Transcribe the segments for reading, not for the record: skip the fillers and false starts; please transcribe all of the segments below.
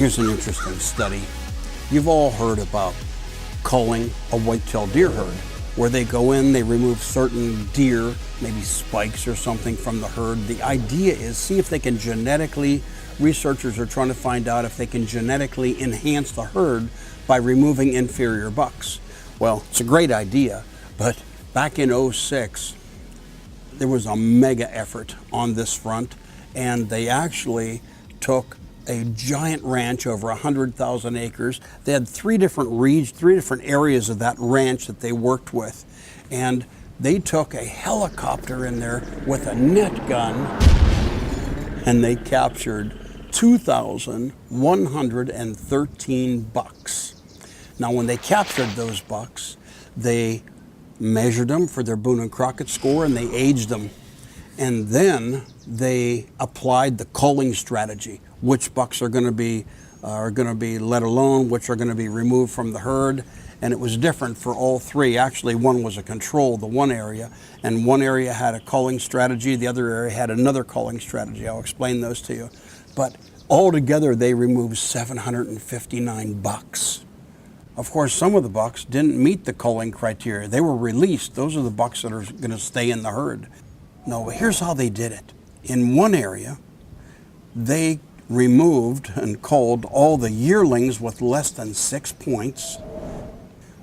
Here's an interesting study. You've all heard about culling a white-tailed deer herd, where they go in, they remove certain deer, maybe spikes or something from the herd. The idea is see if they can genetically, researchers are trying to find out if they can genetically enhance the herd by removing inferior bucks. Well, it's a great idea, but back in '06, there was a mega effort on this front, and they actually took a giant ranch over 100,000 acres. They had three different areas of that ranch that they worked with. And they took a helicopter in there with a net gun, and they captured 2,113 bucks. Now, when they captured those bucks, they measured them for their Boone and Crocket score, and they aged them. And then they applied the culling strategy. Which bucks are going to be let alone, which are going to be removed from the herd. And it was different for all three. Actually, one was a control, the one area, and one area had a culling strategy, the other area had another culling strategy. I'll explain those to you. But altogether, they removed 759 bucks. Of course, some of the bucks didn't meet the culling criteria. They were released. Those are the bucks that are going to stay in the herd. No, but here's how they did it. In one area, they removed and culled all the yearlings with less than 6 points,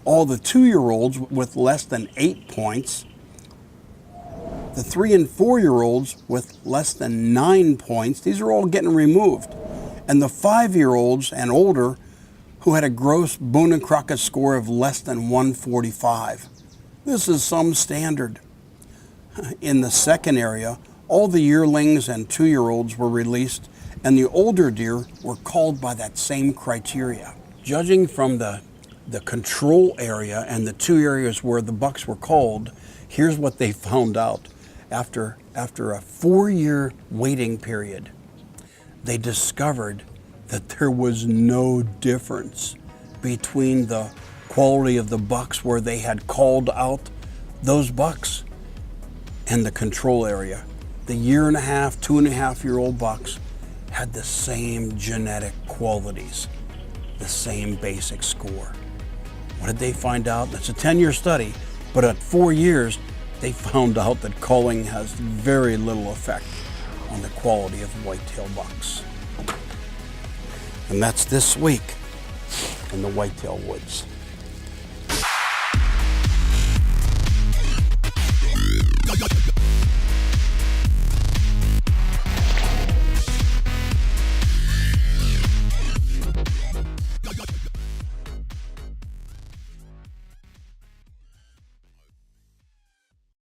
all the 2-year-olds with less than 8 points, the 3 and 4-year-olds with less than 9 points. These are all getting removed. And the 5-year-olds and older who had a gross Boone and Crocket score of less than 145. This is some standard. In the second area, all the yearlings and 2-year-olds were released, and the older deer were culled by that same criteria. Judging from the control area and the 2 areas where the bucks were culled, here's what they found out. After a 4-year waiting period, they discovered that there was no difference between the quality of the bucks where they had culled out those bucks and the control area. The 1.5, 2.5-year-old bucks had the same genetic qualities, the same basic score. What did they find out? It's a 10-year study, but at 4 years, they found out that culling has very little effect on the quality of white-tailed bucks. And that's this week in the whitetail woods.